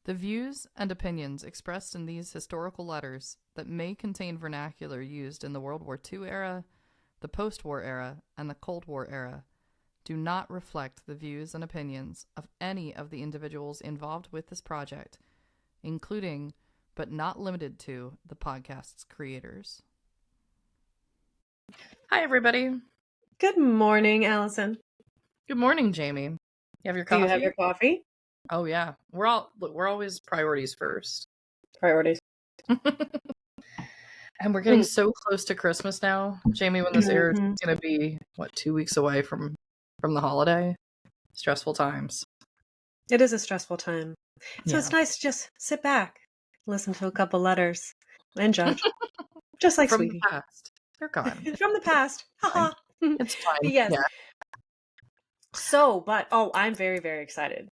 The views and opinions expressed in these historical letters that may contain vernacular used in the World War II era, the post-war era, and the Cold War era do not reflect the views and opinions of any of the individuals involved with this project, including, but not limited to, the podcast's creators. Hi, everybody. Good morning, Allison. Good morning, Jamie. You have your coffee? Do you have your coffee? Oh, yeah. We're always priorities first. Priorities. And we're getting so close to Christmas now, Jamie, when this airs, it's going to be, 2 weeks away from the holiday? Stressful times. It is a stressful time. So It's nice to just sit back, listen to a couple letters, and judge. Just like From Sweetie. The past. They're gone. From the past. Haha. It's fine. Yes. Yeah. So, I'm very, very excited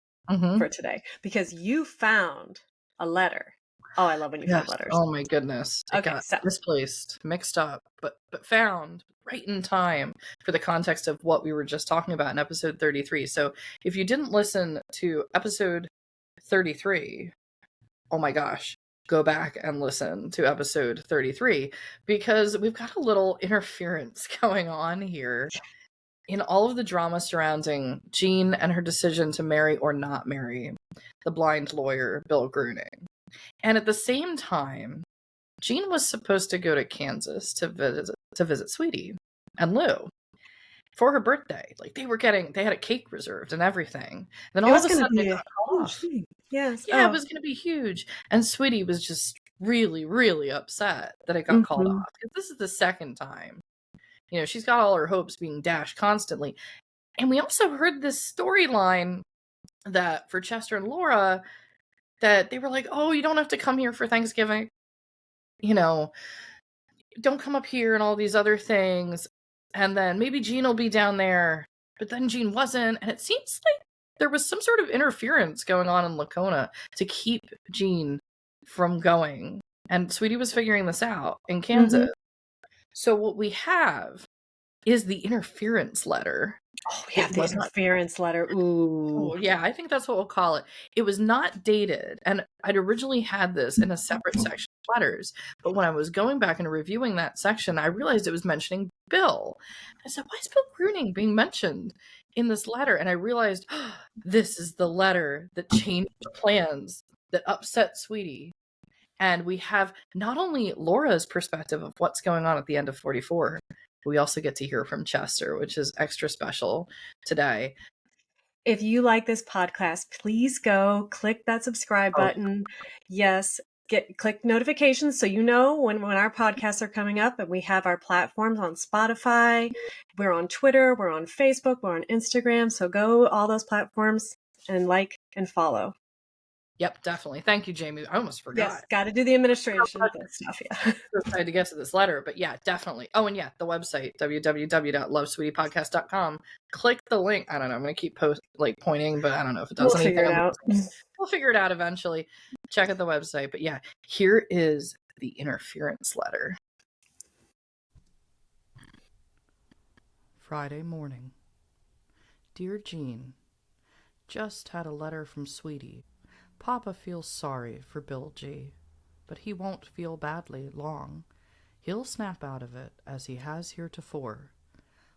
for today because you found a letter. Oh, I love when you find letters. Oh my goodness. It got misplaced, mixed up, but found right in time for the context of what we were just talking about in episode 33. So if you didn't listen to episode 33, oh my gosh, go back and listen to episode 33 because we've got a little interference going on here in all of the drama surrounding Jeanne and her decision to marry or not marry the blind lawyer, Bill Gruning. And at the same time, Jeanne was supposed to go to Kansas to visit Sweetie and Lou for her birthday. Like they had a cake reserved and everything. Then all of a sudden it got off. Yes. Yeah, it was going to be huge. And Sweetie was just really, really upset that it got called off. Because this is the second time. You know, she's got all her hopes being dashed constantly. And we also heard this storyline that for Chester and Laura, that they were like, oh, you don't have to come here for Thanksgiving. You know, don't come up here and all these other things. And then maybe Jeanne will be down there. But then Jeanne wasn't. And it seems like there was some sort of interference going on in Lacona to keep Jeanne from going. And Sweetie was figuring this out in Kansas. So what we have is the interference letter. Oh, we have the interference letter. Ooh. Oh, yeah, I think that's what we'll call it. It was not dated, and I'd originally had this in a separate section of letters, but when I was going back and reviewing that section, I realized it was mentioning Bill. I said, why is Bill Gruning being mentioned in this letter? And I realized, this is the letter that changed plans, that upset Sweetie. And we have not only Laura's perspective of what's going on at the end of 44, we also get to hear from Chester, which is extra special today. If you like this podcast, please go click that subscribe button. Yes, click notifications so you know when our podcasts are coming up. And we have our platforms on Spotify. We're on Twitter. We're on Facebook. We're on Instagram. So go all those platforms and like and follow. Yep, definitely. Thank you, Jamie. I almost forgot. Yes, got to do the administration stuff. Yeah. I had to get to this letter, but yeah, definitely. Oh, and yeah, the website www.lovesweetiepodcast.com. Click the link. I don't know. I'm gonna keep pointing, but I don't know if it does anything. Figure it out. We'll figure it out eventually. Check out the website. But yeah, here is the interference letter. Friday morning. Dear Jeanne, just had a letter from Sweetie. Papa feels sorry for Bill G, but he won't feel badly long. He'll snap out of it, as he has heretofore.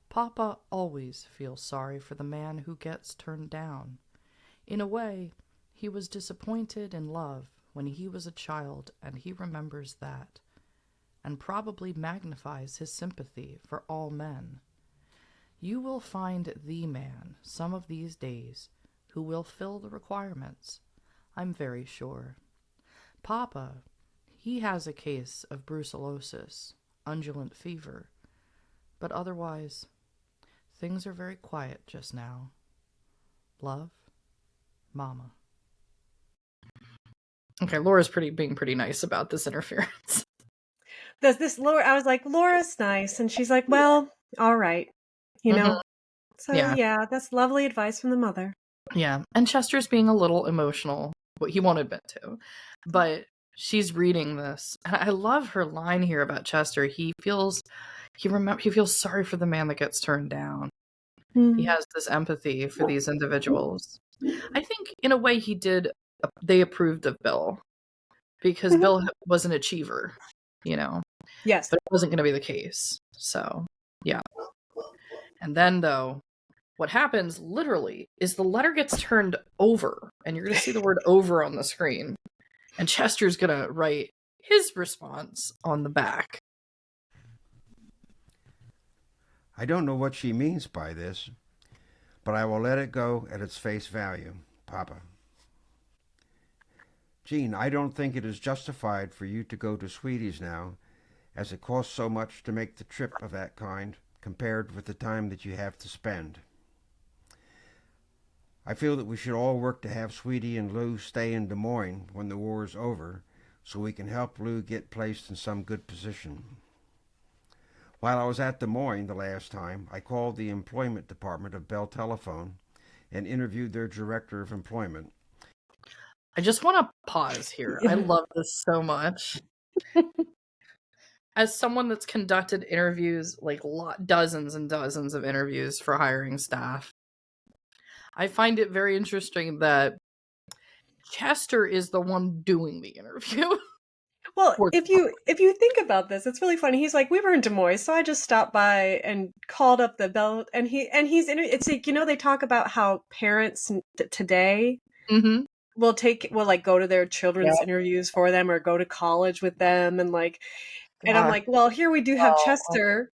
Papa always feels sorry for the man who gets turned down. In a way, he was disappointed in love when he was a child, and he remembers that, and probably magnifies his sympathy for all men. You will find the man some of these days who will fill the requirements, I'm very sure. Papa, he has a case of brucellosis, undulant fever, but otherwise, things are very quiet just now. Love, Mama. Okay, Laura's being pretty nice about this interference. Laura? I was like, Laura's nice, and she's like, well, all right, you know. So yeah, that's lovely advice from the mother. Yeah, and Chester's being a little emotional. What he won't admit to, but she's reading this, and I love her line here about Chester. He feels sorry for the man that gets turned down. He has this empathy for these individuals. I think in a way he did they approved of Bill because Bill was an achiever, Yes. but it wasn't going to be the case. So, yeah. And then, though, what happens literally is the letter gets turned over, and you're going to see the word over on the screen. And Chester's going to write his response on the back. I don't know what she means by this, but I will let it go at its face value, Papa. Jeanne, I don't think it is justified for you to go to Sweetie's now, as it costs so much to make the trip of that kind compared with the time that you have to spend. I feel that we should all work to have Sweetie and Lou stay in Des Moines when the war is over, so we can help Lou get placed in some good position. While I was at Des Moines the last time, I called the employment department of Bell Telephone and interviewed their director of employment. I just want to pause here. I love this so much. As someone that's conducted interviews, like dozens and dozens of interviews for hiring staff, I find it very interesting that Chester is the one doing the interview. Well, if you think about this, it's really funny. He's like, we were in Des Moines, so I just stopped by and called up the Bell, and it's like, they talk about how parents today will go to their children's interviews for them or go to college with them, and I'm like, well, here we do have Chester,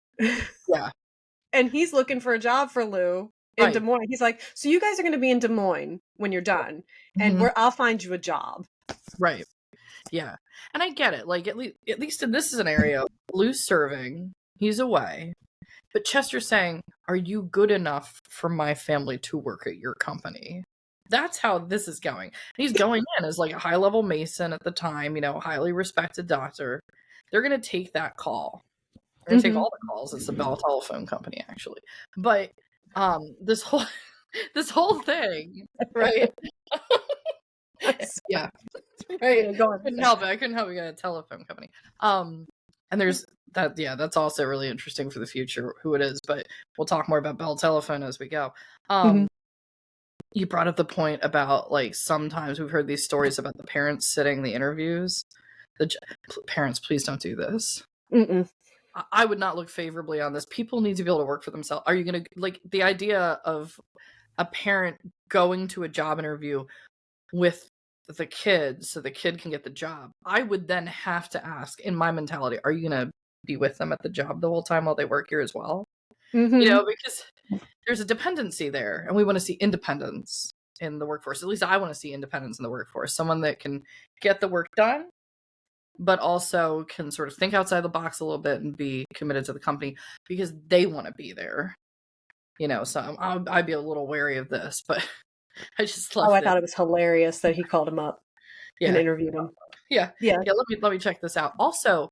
and he's looking for a job for Lou in Des Moines. He's like, so you guys are going to be in Des Moines when you're done, and I'll find you a job. Right. Yeah. And I get it. Like, at least in this scenario, Lou's serving, he's away, but Chester's saying, are you good enough for my family to work at your company? That's how this is going. And he's going in as like a high-level Mason at the time, highly respected doctor. They're going to take that call. They're going to take all the calls. It's the Bell Telephone Company, actually. But this whole thing, right? Yeah. Right. I couldn't help it. I couldn't help it. We got a telephone company. And there's that. Yeah, that's also really interesting for the future, who it is. But we'll talk more about Bell Telephone as we go. You brought up the point about, like, sometimes we've heard these stories about the parents sitting the interviews. Parents, please don't do this. I would not look favorably on this. People need to be able to work for themselves. Are you going to, like, the idea of a parent going to a job interview with the kid so the kid can get the job? I would then have to ask, in my mentality, are you going to be with them at the job the whole time while they work here as well? Because there's a dependency there, and we want to see independence in the workforce. At least I want to see independence in the workforce. Someone that can get the work done, but also can sort of think outside the box a little bit and be committed to the company because they want to be there. So I'd be a little wary of this, but I just love I thought it was hilarious that he called him up and interviewed him. Yeah. Let me check this out. Also,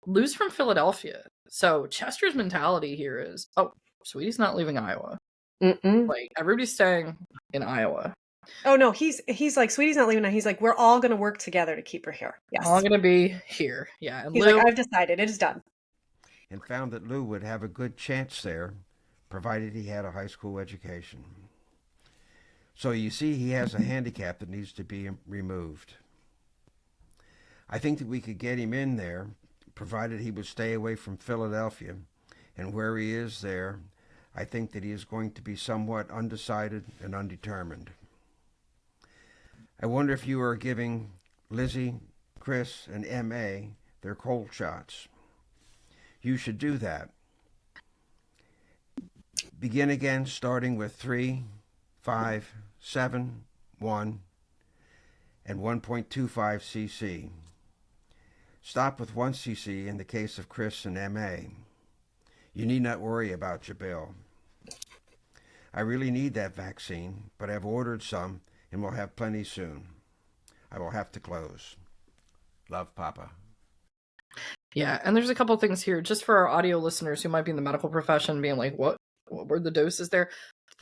Lou's from Philadelphia, so Chester's mentality here is, oh, Sweetie's not leaving Iowa. Like, everybody's staying in Iowa. Oh no, he's like, Sweetie's not leaving. He's like, we're all going to work together to keep her here. Yes, all going to be here. Yeah, and he's like, I've decided, it is done. And found that Lou would have a good chance there, provided he had a high school education. So you see, he has a handicap that needs to be removed. I think that we could get him in there, provided he would stay away from Philadelphia, and where he is there, I think that he is going to be somewhat undecided and undetermined. I wonder if you are giving Lizzie, Chris, and M.A. their cold shots. You should do that. Begin again, starting with 3, 5, 7, 1, and 1.25 cc. Stop with 1 cc in the case of Chris and M.A. You need not worry about your bill. I really need that vaccine, but I've ordered some and will have plenty soon. I will have to close. Love, Papa. Yeah, and there's a couple things here, just for our audio listeners who might be in the medical profession being like, what were the doses there?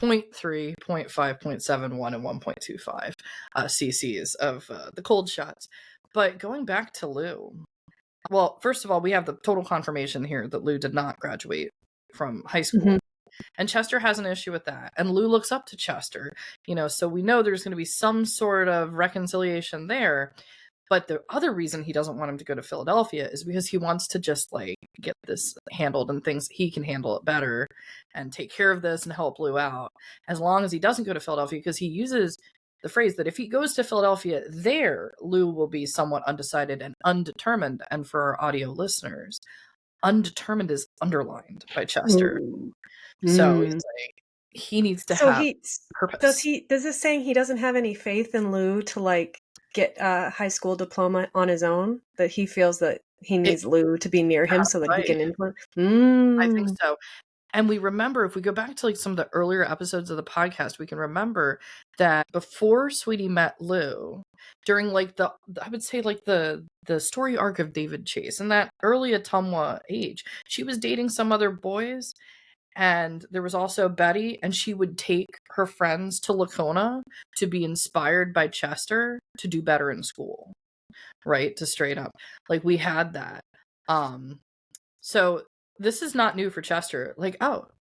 0.3, 0.5, 0.71, and 1.25 cc's of the cold shots. But going back to Lou, well, first of all, we have the total confirmation here that Lou did not graduate from high school. And Chester has an issue with that. And Lou looks up to Chester, so we know there's going to be some sort of reconciliation there. But the other reason he doesn't want him to go to Philadelphia is because he wants to just get this handled and thinks he can handle it better and take care of this and help Lou out. As long as he doesn't go to Philadelphia, because he uses the phrase that if he goes to Philadelphia, there Lou will be somewhat undecided and undetermined. And for our audio listeners, undetermined is underlined by Chester. So he's he needs to have purpose. Does this saying he doesn't have any faith in Lou to get a high school diploma on his own? That he feels that he needs Lou to be near him so that he can influence? I think so. And we remember, if we go back to some of the earlier episodes of the podcast, we can remember that before Sweetie met Lou, during I would say the story arc of David Chase in that early Atumwa age, she was dating some other boys. And there was also Betty, and she would take her friends to Lacona to be inspired by Chester to do better in school, right? To straight up. We had that. So this is not new for Chester.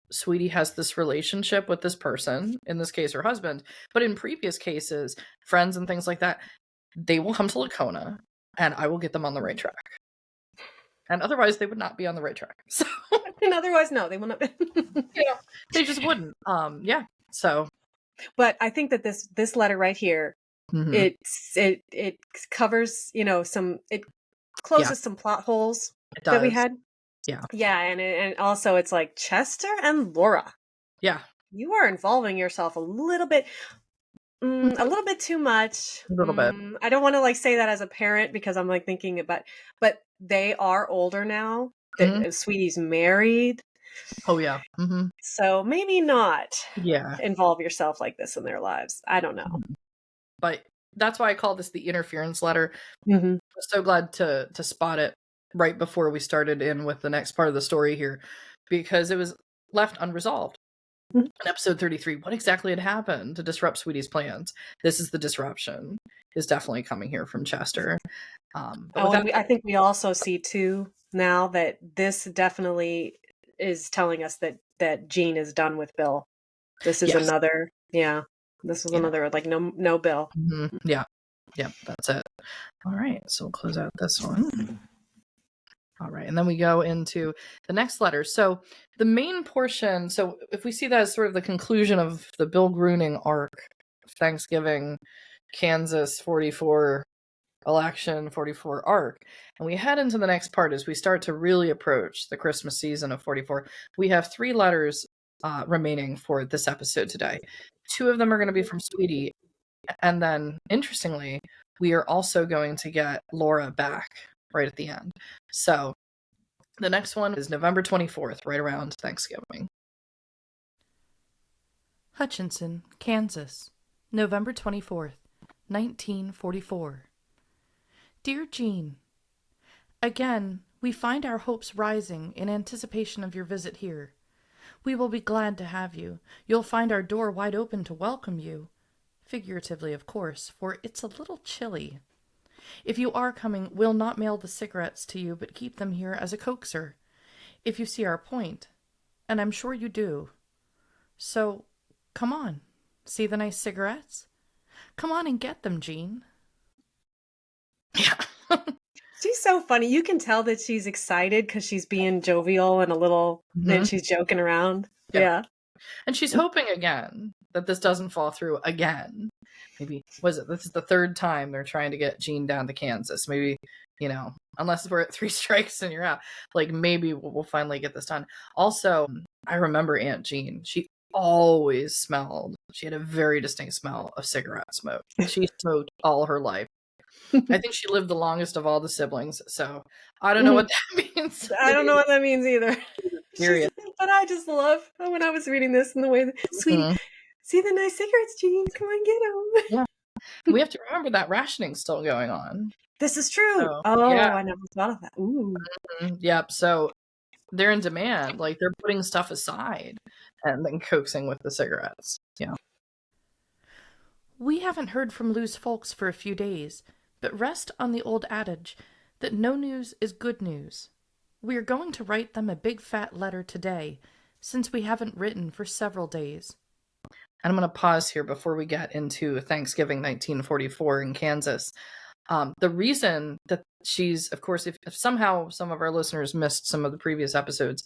Sweetie has this relationship with this person, in this case, her husband. But in previous cases, friends and things like that, they will come to Lacona, and I will get them on the right track. And otherwise, they would not be on the right track. So, and otherwise, no, they will not be. They just wouldn't. Yeah. So, but I think that this letter right here, it covers, it closes some plot holes that we had. Yeah. Yeah, and also it's Chester and Laura. Yeah. You are involving yourself a little bit too much. A little bit. I don't want to say that as a parent because I'm thinking about, but they are older now. Sweetie's married. Oh yeah. Mm-hmm. So maybe not. Yeah. Involve yourself like this in their lives. I don't know. But that's why I call this the interference letter. Mm-hmm. I'm so glad to spot it right before we started in with the next part of the story here, because it was left unresolved. In episode 33, what exactly had happened to disrupt Sweetie's plans? This is the disruption is definitely coming here from Chester. I think we also see too now that this definitely is telling us that Jeanne is done with Bill. This is another, this was another no Bill. Mm-hmm. Yeah, that's it. All right, so we'll close out this one. All right, and then we go into the next letter. So the main portion, so if we see that as sort of the conclusion of the Bill Gruning arc, Thanksgiving, Kansas 44 election, 44 arc, and we head into the next part as we start to really approach the Christmas season of 44. We have 3 letters remaining for this episode today. 2 of them are going to be from Sweetie, and then, interestingly, we are also going to get Laura back right at the end. So the next one is November 24th, right around Thanksgiving. Hutchinson, Kansas, November 24th, 1944. Dear Jeanne, again, we find our hopes rising in anticipation of your visit here. We will be glad to have you. You'll find our door wide open to welcome you. Figuratively, of course, for it's a little chilly. If you are coming, we'll not mail the cigarettes to you, but keep them here as a coaxer, if you see our point, and I'm sure you do. So, come on, see the nice cigarettes? Come on and get them, Jeanne. Yeah. She's so funny. You can tell that she's excited because she's being jovial and a little, and she's joking around. Yeah. And she's hoping again that this doesn't fall through again. Maybe, this is the 3rd time they're trying to get Jeanne down to Kansas. Maybe, unless we're at 3 strikes and you're out, maybe we'll finally get this done. Also, I remember Aunt Jeanne. She always smelled. She had a very distinct smell of cigarette smoke. She smoked all her life. I think she lived the longest of all the siblings, so I don't know what that means. I don't know what that means either. Period. But I just love when I was reading this and the way that, Sweetie, see the nice cigarettes, Jeanne, come on, get them. Yeah. We have to remember that rationing's still going on. This is true. So, I never thought of that. Ooh. Yep, so they're in demand. They're putting stuff aside and then coaxing with the cigarettes. Yeah. We haven't heard from Lou's folks for a few days, but rest on the old adage that no news is good news. We are going to write them a big fat letter today, since we haven't written for several days. And I'm going to pause here before we get into Thanksgiving 1944 in Kansas. The reason that she's, of course, if somehow some of our listeners missed some of the previous episodes,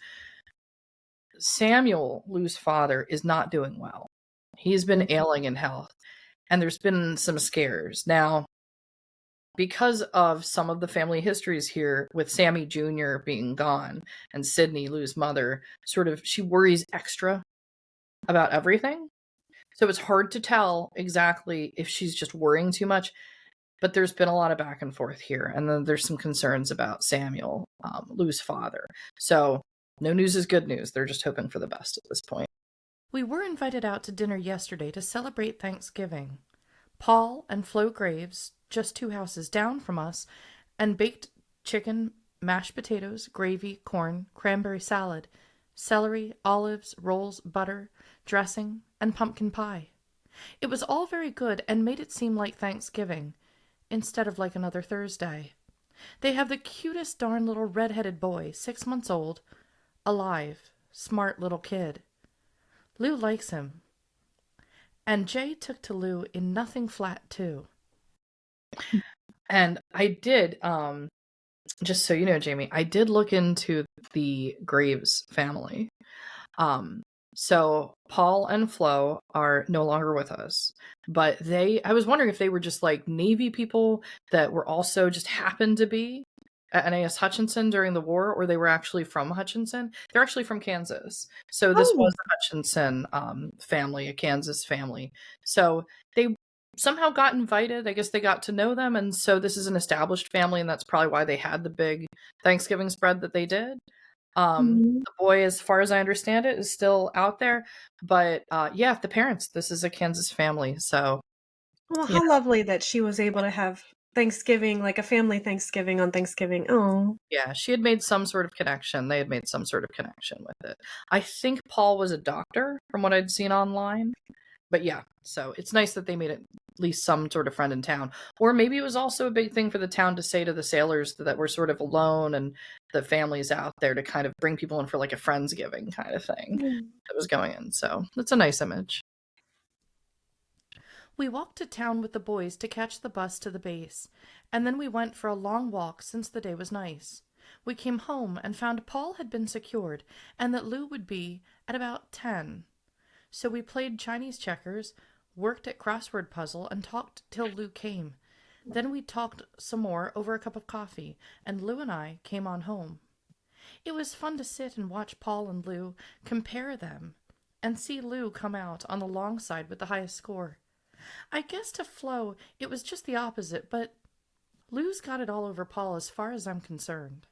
Samuel, Lou's father, is not doing well. He's been ailing in health, and there's been some scares. Now, because of some of the family histories here with Sammy Jr. being gone and Sydney, Lou's mother, sort of, she worries extra about everything. So it's hard to tell exactly if she's just worrying too much, but there's been a lot of back and forth here. And then there's some concerns about Samuel, Lou's father. So no news is good news. They're just hoping for the best at this point. We were invited out to dinner yesterday to celebrate Thanksgiving. Paul and Flo Graves, just 2 houses down from us, and baked chicken, mashed potatoes, gravy, corn, cranberry salad, celery, olives, rolls, butter, dressing, and pumpkin pie. It was all very good and made it seem like Thanksgiving, instead of like another Thursday. They have the cutest darn little red-headed boy, 6 months old, alive, smart little kid. Lou likes him. And Jay took to Lou in nothing flat, too. And I did, just so you know, Jamie, I did look into the Graves family. So Paul and Flo are no longer with us, but I was wondering if they were just like Navy people that were also just happened to be at NAS Hutchinson during the war, or they were actually from Hutchinson. They're actually from Kansas. So this was the Hutchinson family, a Kansas family. So they somehow got invited. I guess they got to know them. And so this is an established family, and that's probably why they had the big Thanksgiving spread that they did. The boy, as far as I understand it, is still out there. But yeah, the parents, this is a Kansas family. So well, how lovely that she was able to have Thanksgiving, like a family Thanksgiving on Thanksgiving. Oh. Yeah, she had made some sort of connection. They had made some sort of connection with it. I think Paul was a doctor from what I'd seen online. But yeah, so it's nice that they made at least some sort of friend in town. Or maybe it was also a big thing for the town to say to the sailors that were sort of alone and the families out there to kind of bring people in for like a Friendsgiving kind of thing that was going in. So that's a nice image. We walked to town with the boys to catch the bus to the base, and then we went for a long walk since the day was nice. We came home and found Paul had been secured and that Lou would be at about 10. So we played Chinese checkers, worked at crossword puzzle, and talked till Lou came. Then we talked some more over a cup of coffee, and Lou and I came on home. It was fun to sit and watch Paul and Lou, compare them, and see Lou come out on the long side with the highest score. I guess to Flo it was just the opposite, but Lou's got it all over Paul as far as I'm concerned.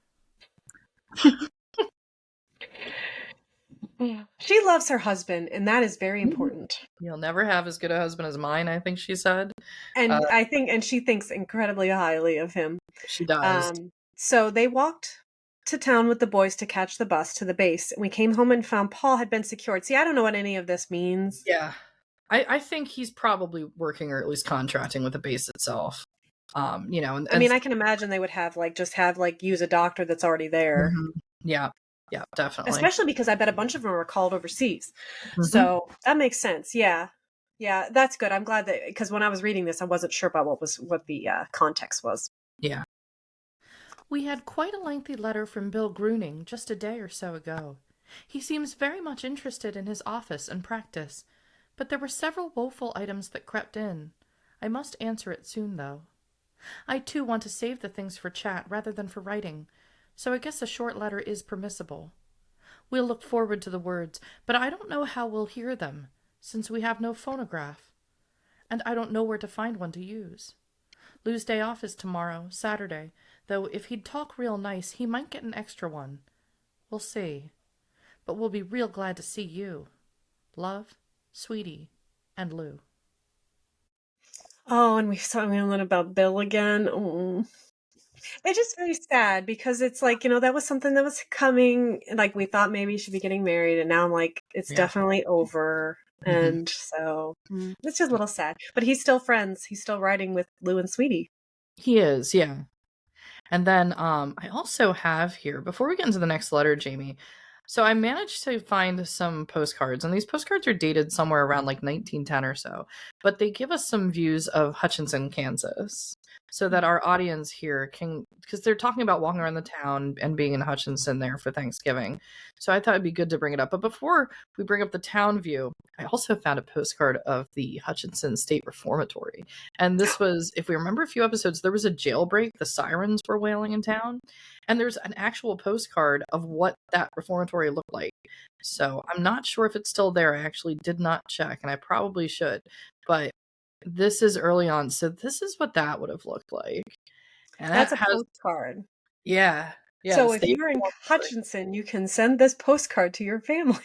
Yeah. She loves her husband, and that is very important. You'll never have as good a husband as mine, I think she said. And she thinks incredibly highly of him. She does. So they walked to town with the boys to catch the bus to the base. We came home and found Paul had been secured. See, I don't know what any of this means. Yeah. I think he's probably working or at least contracting with the base itself. You know, I mean, I can imagine they would have use a doctor that's already there. Mm-hmm. Yeah, definitely. Especially because I bet a bunch of them were called overseas. Mm-hmm. So that makes sense. Yeah, that's good. I'm glad that, because when I was reading this, I wasn't sure about what the context was. Yeah. We had quite a lengthy letter from Bill Gruning just a day or so ago. He seems very much interested in his office and practice, but there were several woeful items that crept in. I must answer it soon, though. I, too, want to save the things for chat rather than for writing, so I guess a short letter is permissible. We'll look forward to the words, but I don't know how we'll hear them, since we have no phonograph, and I don't know where to find one to use. Lou's day off is tomorrow, Saturday, though if he'd talk real nice, he might get an extra one. We'll see. But we'll be real glad to see you. Love, Sweetie, and Lou. Oh, and we saw one about Bill again. Oh. It's just very sad because it's like, that was something that was coming. Like, we thought maybe she'd be getting married, and now I'm like, it's definitely over. Mm-hmm. And so it's just a little sad. But he's still friends. He's still riding with Lou and Sweetie. He is, yeah. And then I also have here, before we get into the next letter, Jamie, So I managed to find some postcards, and these postcards are dated somewhere around like 1910 or so, but they give us some views of Hutchinson, Kansas, so that our audience here can, because they're talking about walking around the town and being in Hutchinson there for Thanksgiving. So I thought it'd be good to bring it up. But before we bring up the town view, I also found a postcard of the Hutchinson State Reformatory. And this was, if we remember a few episodes, there was a jailbreak. The sirens were wailing in town. And there's an actual postcard of what that reformatory looked like. So I'm not sure if it's still there. I actually did not check, and I probably should. But this is early on, so this is what that would have looked like. And That's that a has, postcard. yeah, the So if state you're in reformatory. Hutchinson, you can send this postcard to your family.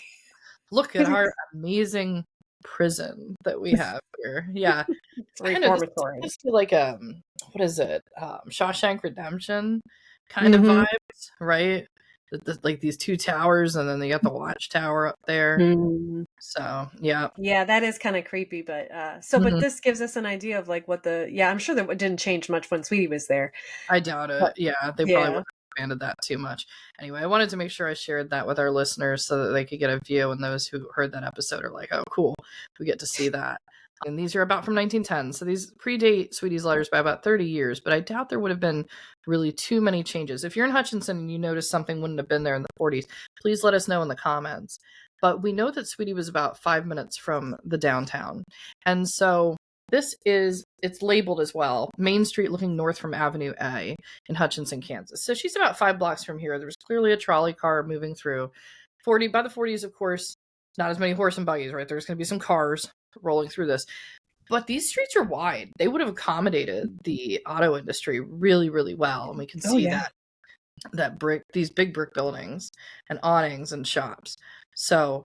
Look at our amazing prison that we have here. Yeah. It's Kind of reformatory. just like what is it? Shawshank Redemption kind of Mhm. vibes, right? Like these two towers, and then they got the watchtower up there. Mhm. So yeah. Yeah, that is kind of creepy, but but this gives us an idea of like what I'm sure that it didn't change much when Sweetie was there. I doubt it. But Yeah, they probably wouldn't have expanded that too much. Anyway, I wanted to make sure I shared that with our listeners so that they could get a view, and those who heard that episode are like, oh, cool, we get to see that. And these are about from 1910, so these predate Sweetie's letters by about 30 years, but I doubt there would have been really too many changes. If you're in Hutchinson and you notice something wouldn't have been there in the 40s, please let us know in the comments. But we know that Sweetie was about 5 minutes from the downtown. And so it's labeled as well, Main Street looking north from Avenue A in Hutchinson, Kansas. So she's about 5 blocks from here. There's clearly a trolley car moving through. By the 40s, of course, not as many horse and buggies, right? There's going to be some cars rolling through this. But these streets are wide. They would have accommodated the auto industry really, really well. And we can see these big brick buildings and awnings and shops. So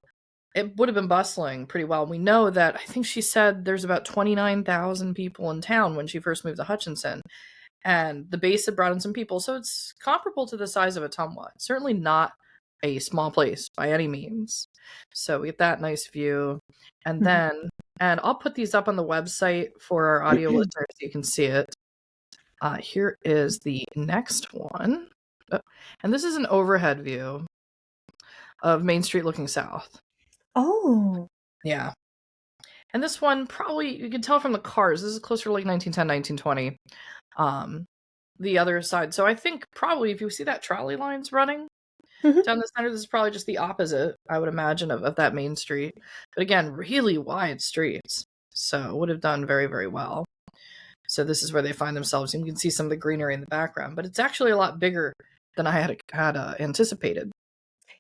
it would have been bustling pretty well. We know that, I think she said there's about 29,000 people in town when she first moved to Hutchinson. And the base had brought in some people. So it's comparable to the size of Ottumwa. It's certainly not a small place by any means. So we get that nice view. And then, and I'll put these up on the website for our audio listeners so you can see it. Here is the next one. And this is an overhead view of Main Street looking south. Oh. Yeah. And this one, probably, you can tell from the cars, this is closer to like 1910, 1920. The other side. So I think probably if you see that trolley lines running down the center, this is probably just the opposite, I would imagine, of that Main Street. But again, really wide streets. So it would have done very, very well. So this is where they find themselves. You can see some of the greenery in the background, but it's actually a lot bigger than I had anticipated.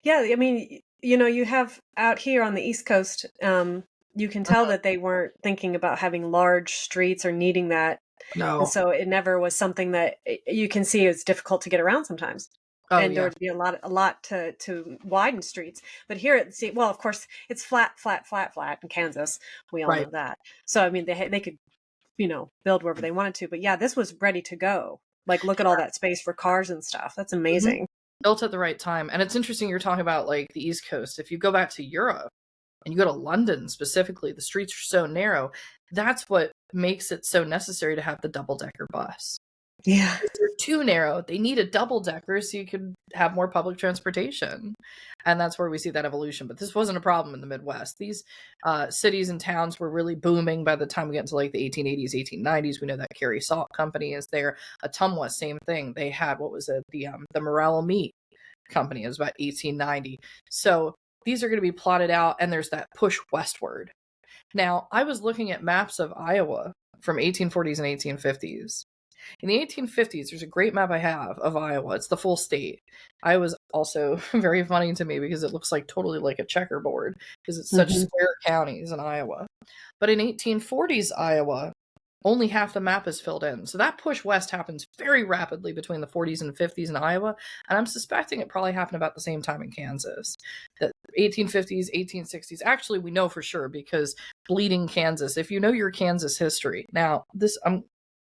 Yeah, I mean, you have out here on the East Coast, you can tell that they weren't thinking about having large streets or needing that. No. And so it never was something that you can see it's difficult to get around sometimes. And there would be a lot to widen streets. But here of course, it's flat in Kansas. We all know that. So, I mean, they could, build wherever they wanted to. But yeah, this was ready to go. Like, look at all that space for cars and stuff. That's amazing. Built at the right time. And it's interesting you're talking about like the East Coast. If you go back to Europe and you go to London specifically, the streets are so narrow. That's what makes it so necessary to have the double-decker bus. Yeah. If they're too narrow, they need a double-decker so you could have more public transportation. And that's where we see that evolution. But this wasn't a problem in the Midwest. These cities and towns were really booming by the time we get into like the 1880s, 1890s. We know that Carey Salt Company is there. Ottumwa, same thing. They had, the Morel Meat Company. It was about 1890. So these are going to be plotted out, and there's that push westward. Now, I was looking at maps of Iowa from 1840s and 1850s. In the 1850s, there's a great map I have of Iowa. It's the full state. Iowa's also very funny to me because it looks like totally like a checkerboard because it's such square counties in Iowa. But in 1840s Iowa, only half the map is filled in. So that push west happens very rapidly between the 40s and 50s in Iowa. And I'm suspecting it probably happened about the same time in Kansas. The 1850s, 1860s. Actually, we know for sure because Bleeding Kansas, if you know your Kansas history. Now,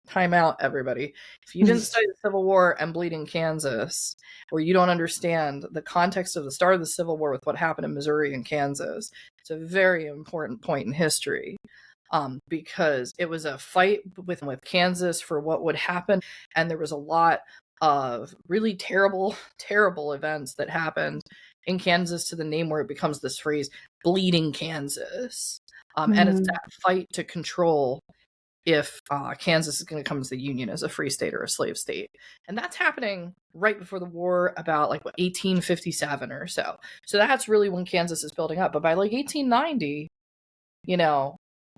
time out, everybody. If you didn't study the Civil War and Bleeding Kansas, or you don't understand the context of the start of the Civil War with what happened in Missouri and Kansas, it's a very important point in history. Because it was a fight with Kansas for what would happen, and there was a lot of really terrible, terrible events that happened in Kansas to the name where it becomes this phrase, bleeding Kansas. And it's that fight to control if Kansas is going to come to the Union as a free state or a slave state. And that's happening right before the war, about 1857 or so. So that's really when Kansas is building up. But by 1890,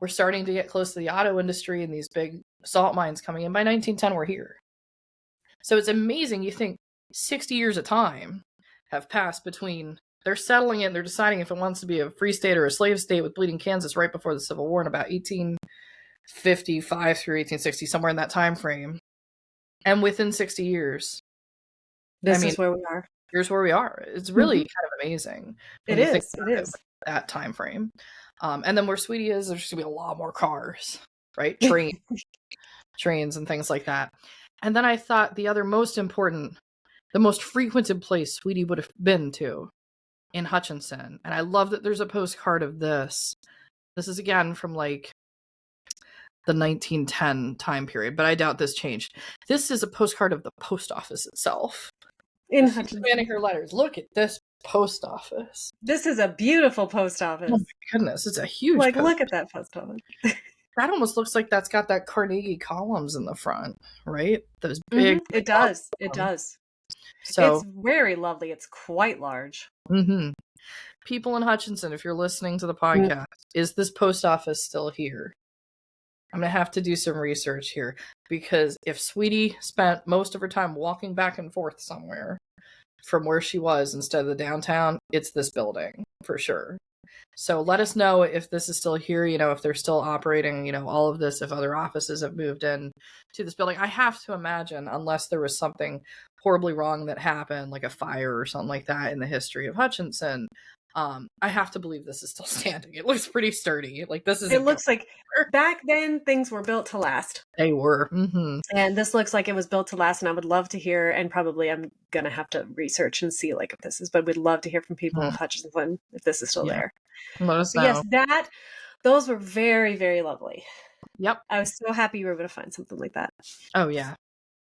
we're starting to get close to the auto industry and these big salt mines coming in. By 1910, we're here. So it's amazing. You think 60 years of time have passed between they're settling it and they're deciding if it wants to be a free state or a slave state with bleeding Kansas right before the Civil War in about 1855 through 1860, somewhere in that time frame. And within 60 years, this is where we are. Here's where we are. It's really kind of amazing. It is. That time frame. And then where Sweetie is, there's going to be a lot more cars, right? Trains and things like that. And then I thought the other most important, the most frequented place Sweetie would have been to in Hutchinson. And I love that there's a postcard of this. This is again from the 1910 time period, but I doubt this changed. This is a postcard of the post office itself. In Hutchinson. Expanding her letters. Look at this post office. This is a beautiful post office. Oh my goodness, it's a huge look at that post office. That almost looks like that's got that Carnegie columns in the front, right? Those big. It does. It does. So it's very lovely. It's quite large. People in Hutchinson, if you're listening to the podcast, is this post office still here? I'm going to have to do some research here, because if Sweetie spent most of her time walking back and forth somewhere from where she was instead of the downtown, it's this building for sure. So let us know if this is still here, if they're still operating, all of this, if other offices have moved in to this building. I have to imagine, unless there was something horribly wrong that happened, like a fire or something like that in the history of Hutchinson, I have to believe this is still standing. It looks pretty sturdy. It looks like back then things were built to last. They were. And this looks like it was built to last, and I would love to hear, and probably I'm going to have to research and see if this is, but we'd love to hear from people of Hutchinson if this is still there. Let us know. Yes, those were very, very lovely. Yep. I was so happy you were able to find something like that. Oh, yeah.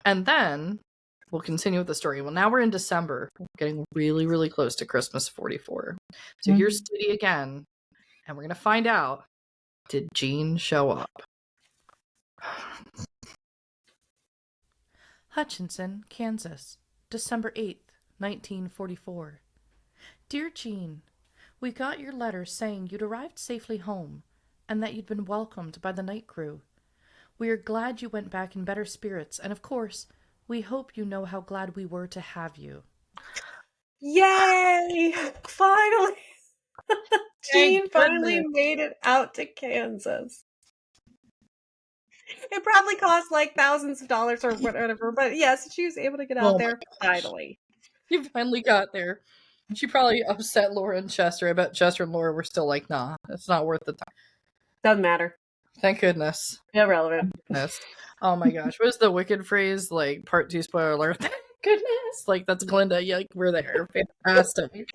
And then we'll continue with the story. Well, now we're in December. We're getting really, really close to Christmas 44. So here's Sweetie again. And we're going to find out, did Jeanne show up? Hutchinson, Kansas, December 8th, 1944. Dear Jeanne, we got your letter saying you'd arrived safely home and that you'd been welcomed by the night crew. We are glad you went back in better spirits, and of course, we hope you know how glad we were to have you. Yay! Finally! Jeanne finally made it out to Kansas. It probably cost thousands of dollars or whatever, but yes, she was able to get out there finally. You finally got there. She probably upset Laura and Chester. I bet Chester and Laura were still like, nah, it's not worth the time. Doesn't matter. Thank goodness. Irrelevant. Oh my gosh. What is the wicked phrase? Part 2 spoiler alert. Thank goodness. That's Glinda. Yeah, we're there. Fantastic.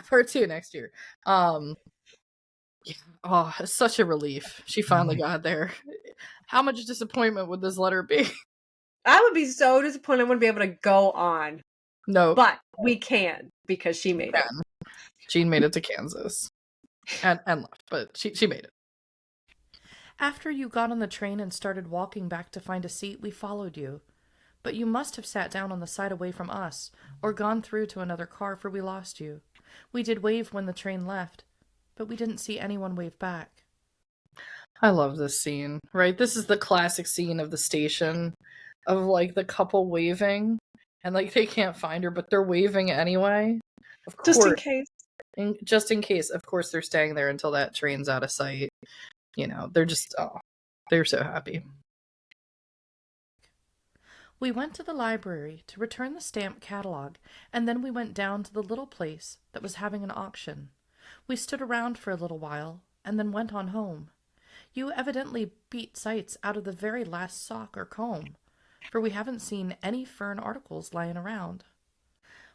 Part 2 next year. It's such a relief. She finally got there. How much disappointment would this letter be? I would be so disappointed I wouldn't be able to go on. No. But we can, because she made it. Jeanne made it to Kansas. And left, but she made it. After you got on the train and started walking back to find a seat, we followed you. But you must have sat down on the side away from us, or gone through to another car, for we lost you. We did wave when the train left, but we didn't see anyone wave back. I love this scene, right? This is the classic scene of the station, of the couple waving, and they can't find her, but they're waving anyway. Of course. Just in case. Just in case, of course, they're staying there until that train's out of sight. They're just, they're so happy. We went to the library to return the stamp catalog, and then we went down to the little place that was having an auction. We stood around for a little while, and then went on home. You evidently beat sights out of the very last sock or comb, for we haven't seen any fern articles lying around.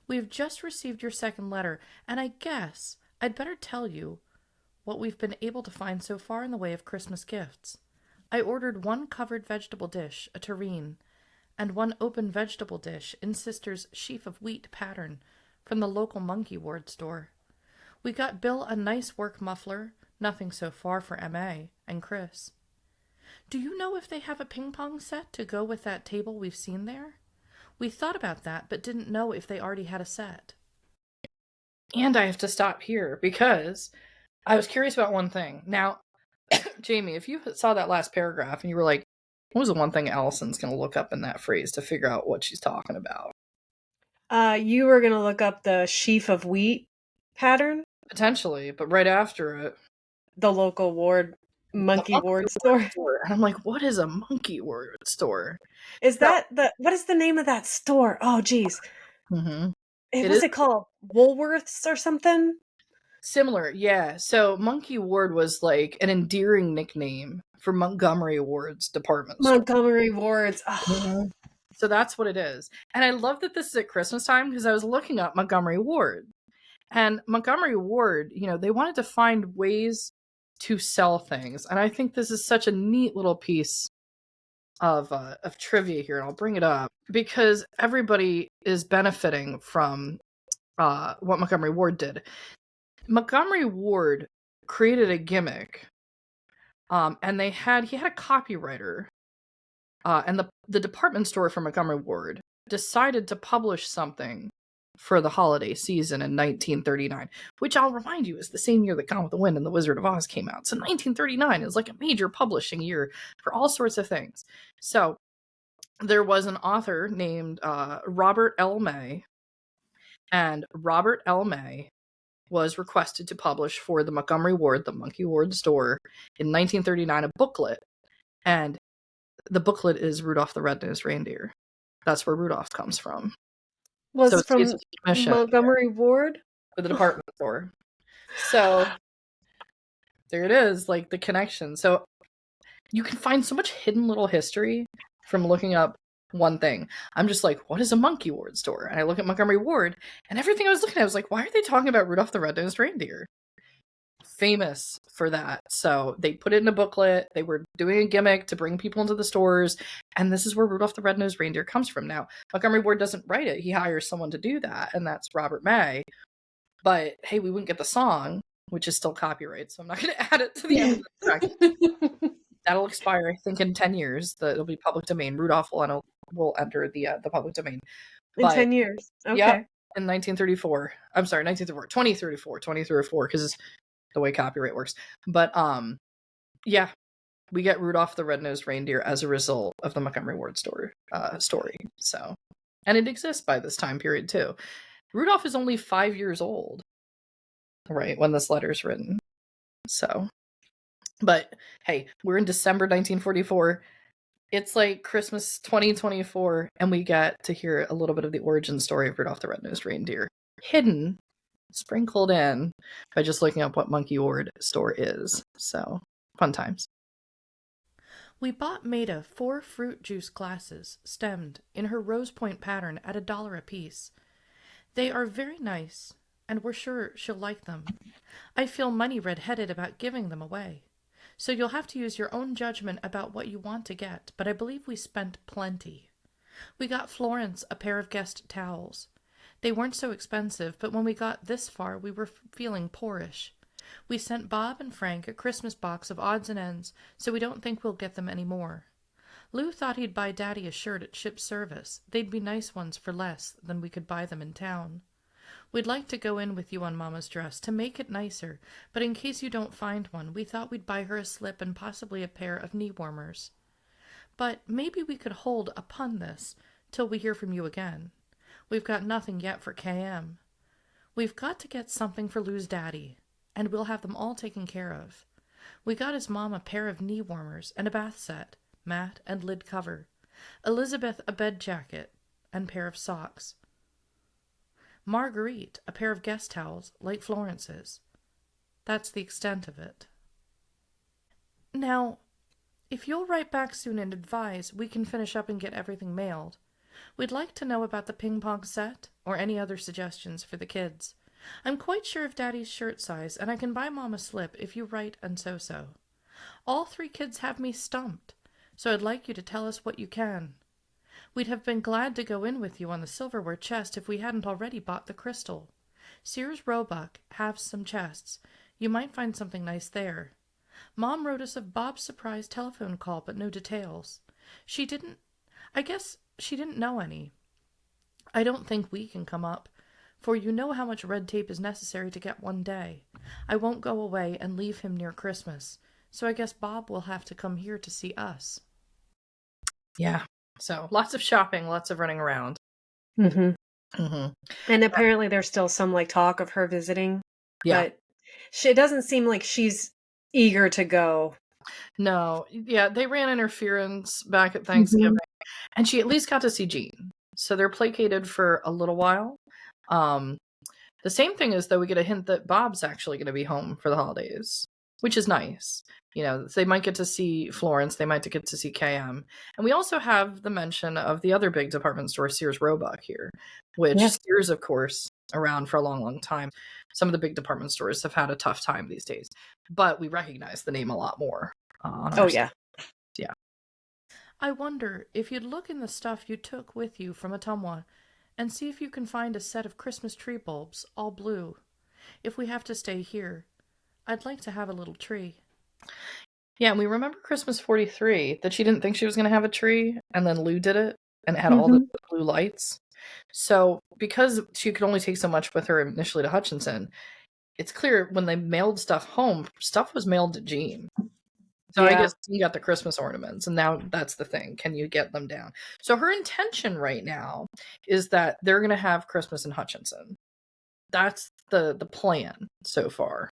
We have just received your second letter, and I guess I'd better tell you what we've been able to find so far in the way of Christmas gifts. I ordered 1 covered vegetable dish, a tureen, and 1 open vegetable dish in Sister's sheaf of wheat pattern from the local monkey ward store. We got Bill a nice work muffler, nothing so far for M.A., and Chris. Do you know if they have a ping pong set to go with that table we've seen there? We thought about that, but didn't know if they already had a set. And I have to stop here because I was curious about one thing. Now, Jamie, if you saw that last paragraph and you were like, what was the one thing Allison's going to look up in that phrase to figure out what she's talking about? You were going to look up the sheaf of wheat pattern? Potentially, but right after it, the local monkey ward store. And I'm like, what is a monkey ward store? Is that what is the name of that store? Oh, geez. Mm-hmm. Was it called? Woolworths or something? Similar, yeah. So Monkey Ward was like an endearing nickname for Montgomery Ward's department store. Montgomery Ward's. Oh. Mm-hmm. So that's what it is. And I love that this is at Christmas time because I was looking up Montgomery Ward. And Montgomery Ward, they wanted to find ways to sell things. And I think this is such a neat little piece of trivia here. And I'll bring it up because everybody is benefiting from what Montgomery Ward did. Montgomery Ward created a gimmick, and he had a copywriter, and the department store for Montgomery Ward decided to publish something for the holiday season in 1939, which I'll remind you is the same year that Gone with the Wind and The Wizard of Oz came out. So 1939 is like a major publishing year for all sorts of things. So there was an author named Robert L. May, and Robert L. May was requested to publish for the Montgomery Ward, the Monkey Ward store, in 1939 a booklet. And the booklet is Rudolph the Red-Nosed Reindeer. That's where Rudolph comes from. Was it from Montgomery Ward? For the department store. So there it is, like the connection. So you can find so much hidden little history from looking up one thing. I'm just like, what is a Monkey Ward store? And I look at Montgomery Ward, and everything I was looking at, I was like, why are they talking about Rudolph the Red-Nosed Reindeer? Famous for that. So they put it in a booklet. They were doing a gimmick to bring people into the stores. And this is where Rudolph the Red-Nosed Reindeer comes from. Now, Montgomery Ward doesn't write it. He hires someone to do that. And that's Robert May. But hey, we wouldn't get the song, which is still copyright. So I'm not going to add it to the end of the track. That'll expire, I think, in 10 years. It'll be public domain. Rudolph will enter the public domain. In 10 years. Okay. Yeah, in 1934. I'm sorry, 2034, because the way copyright works. But yeah, we get Rudolph the Red-Nosed Reindeer as a result of the Montgomery Ward story. So, and it exists by this time period too. Rudolph is only 5 years old, right, when this letter's written. So, but hey, we're in December 1944. It's like Christmas 2024, and we get to hear a little bit of the origin story of Rudolph the Red-Nosed Reindeer, hidden, sprinkled in by just looking up what Monkey Ward store is. So, fun times. We bought Maida 4 fruit juice glasses, stemmed, in her rose point pattern at $1 apiece. They are very nice, and we're sure she'll like them. I feel money red-headed about giving them away. So you'll have to use your own judgment about what you want to get, but I believe we spent plenty. We got Florence a pair of guest towels. They weren't so expensive, but when we got this far, we were feeling poorish. We sent Bob and Frank a Christmas box of odds and ends, so we don't think we'll get them any more. Lou thought he'd buy Daddy a shirt at ship service. They'd be nice ones for less than we could buy them in town. We'd like to go in with you on Mama's dress to make it nicer, but in case you don't find one, we thought we'd buy her a slip and possibly a pair of knee warmers. But maybe we could hold upon this till we hear from you again. We've got nothing yet for KM. We've got to get something for Lou's daddy, and we'll have them all taken care of. We got his mom a pair of knee warmers and a bath set, mat and lid cover. Elizabeth a bed jacket and pair of socks. Marguerite a pair of guest towels like Florence's. That's the extent of it. Now, if you'll write back soon and advise, we can finish up and get everything mailed. We'd like to know about the ping-pong set or any other suggestions for the kids. I'm quite sure of Daddy's shirt size, and I can buy Mom a slip if you write and so. All 3 kids have me stumped, so I'd like you to tell us what you can. We'd have been glad to go in with you on the silverware chest if we hadn't already bought the crystal. Sears Roebuck has some chests. You might find something nice there. Mom wrote us of Bob's surprise telephone call, but no details. I guess she didn't know any. I don't think we can come up, for you know how much red tape is necessary to get one day. I won't go away and leave him near Christmas, so I guess Bob will have to come here to see us. Yeah, so lots of shopping, lots of running around. Mm-hmm. Mm-hmm. And apparently there's still some like talk of her visiting. Yeah. But it doesn't seem like she's eager to go. No, yeah, they ran interference back at Thanksgiving, and she at least got to see Jeanne. So they're placated for a little while. The same thing is, though, we get a hint that Bob's actually going to be home for the holidays, which is nice. You know, they might get to see Florence, they might get to see KM. And we also have the mention of the other big department store, Sears Roebuck, here, which Sears, of course, around for a long, long time. Some of the big department stores have had a tough time these days, but we recognize the name a lot more. Yeah. I wonder if you'd look in the stuff you took with you from Ottumwa and see if you can find a set of Christmas tree bulbs, all blue. If we have to stay here, I'd like to have a little tree. Yeah, and we remember Christmas 43, that she didn't think she was going to have a tree, and then Lou did it, and it had all the blue lights. So, because she could only take so much with her initially to Hutchinson, it's clear when they mailed stuff home, stuff was mailed to Jeanne. So I guess you got the Christmas ornaments, and now that's the thing. Can you get them down? So her intention right now is that they're going to have Christmas in Hutchinson. That's the plan so far.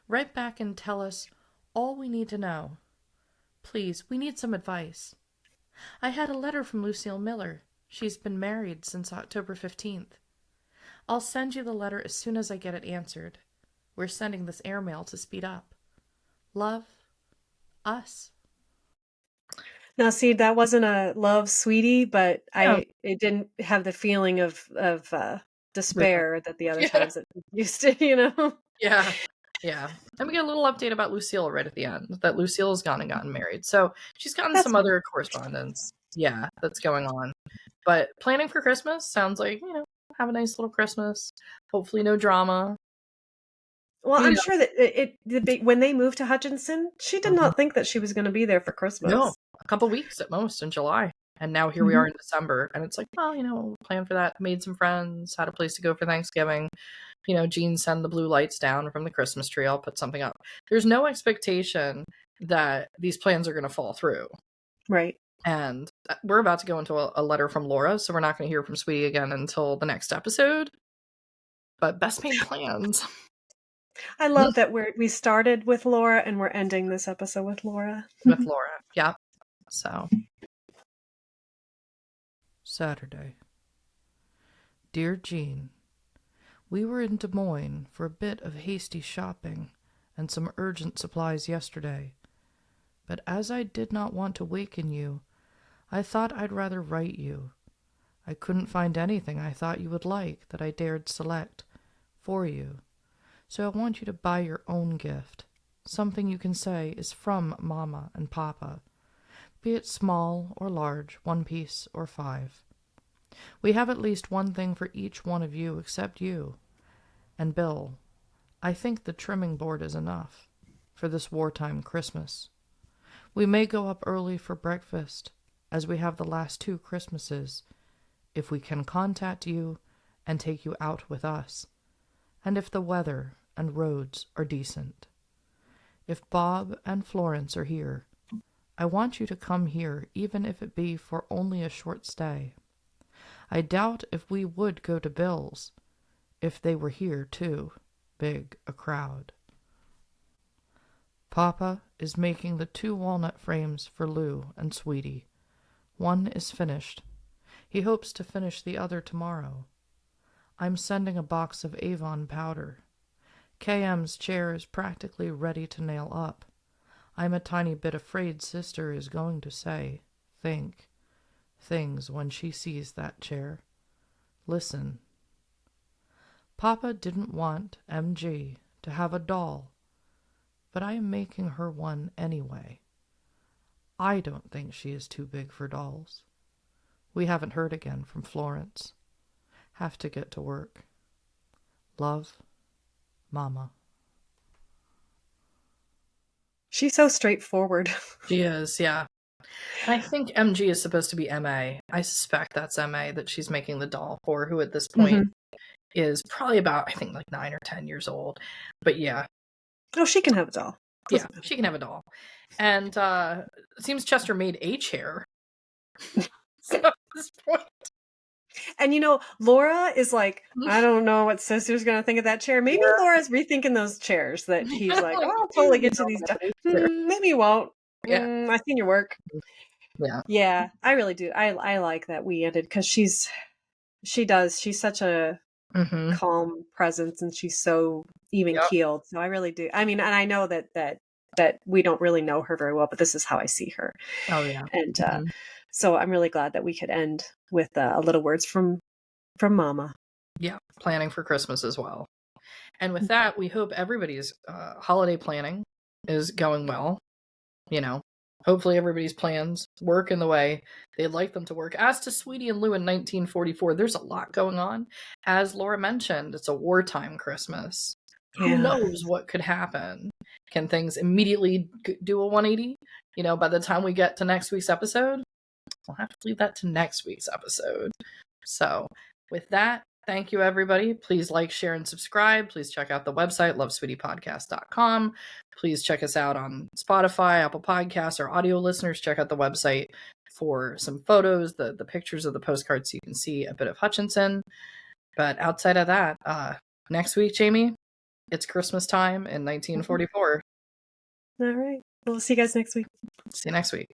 Write back and tell us all we need to know. Please, we need some advice. I had a letter from Lucille Miller. She's been married since October 15th. I'll send you the letter as soon as I get it answered. We're sending this airmail to speed up. Love, us. Now, see, that wasn't a love, sweetie, but it didn't have the feeling of despair that the other times it used to, you know? Yeah. And we get a little update about Lucille right at the end, that Lucille's gone and gotten married. So she's gotten some other correspondence, that's going on. But planning for Christmas sounds like, have a nice little Christmas. Hopefully no drama. Well, I'm sure that when they moved to Hutchinson, she did not think that she was going to be there for Christmas. No, a couple weeks at most in July. And now here we are in December. And it's like, well, we'll plan for that. Made some friends, had a place to go for Thanksgiving. Jeanne send the blue lights down from the Christmas tree. I'll put something up. There's no expectation that these plans are going to fall through. Right. And we're about to go into a letter from Laura, so we're not going to hear from Sweetie again until the next episode. But best made plans. I love that we started with Laura and we're ending this episode with Laura. Yeah. So. Saturday. Dear Jeanne, we were in Des Moines for a bit of hasty shopping and some urgent supplies yesterday, but as I did not want to waken you, I thought I'd rather write you. I couldn't find anything I thought you would like that I dared select for you. So I want you to buy your own gift, something you can say is from Mama and Papa, be it small or large, 1 piece or 5. We have at least one thing for each one of you except you. And Bill, I think the trimming board is enough for this wartime Christmas. We may go up early for breakfast, as we have the last 2 Christmases, if we can contact you and take you out with us, and if the weather and roads are decent. If Bob and Florence are here, I want you to come here, even if it be for only a short stay. I doubt if we would go to Bill's, if they were here too big a crowd. Papa is making the 2 walnut frames for Lou and Sweetie. One is finished. He hopes to finish the other tomorrow. I'm sending a box of Avon powder. KM's chair is practically ready to nail up. I'm a tiny bit afraid Sister is going to say, think, things when she sees that chair. Listen. Papa didn't want MG to have a doll, but I am making her one anyway. I don't think she is too big for dolls. We haven't heard again from Florence. Have to get to work. Love, Mama. She's so straightforward. She is, yeah. And I think MG is supposed to be MA. I suspect that's MA that she's making the doll for, who at this point is probably about, I think, like 9 or 10 years old. But yeah. Oh, she can have a doll. Yeah, she can have a doll. And it seems Chester made a chair. So at this point. And Laura is like, I don't know what sister's gonna think of that chair. Maybe Laura's rethinking those chairs that he's like, oh, I'll totally get to these. Maybe you won't. Yeah. I've seen your work. Yeah. Yeah, I really do. I like that we ended because she's such a calm presence, and she's so even keeled. So I really do. I mean, and I know that we don't really know her very well, but this is how I see her. Oh yeah. And so I'm really glad that we could end with a little words from Mama. Yeah, planning for Christmas as well. And with that, we hope everybody's holiday planning is going well. Hopefully everybody's plans work in the way they'd like them to work. As to Sweetie and Lou in 1944, there's a lot going on. As Laura mentioned, it's a wartime Christmas. Yeah. Who knows what could happen? Can things immediately do a 180? By the time we get to next week's episode, we'll have to leave that to next week's episode. So with that, thank you, everybody. Please like, share, and subscribe. Please check out the website, lovesweetiepodcast.com. Please check us out on Spotify, Apple Podcasts, or audio listeners. Check out the website for some photos, the pictures of the postcards so you can see a bit of Hutchinson. But outside of that, next week, Jamie, it's Christmas time in 1944. All right. We'll see you guys next week. See you next week.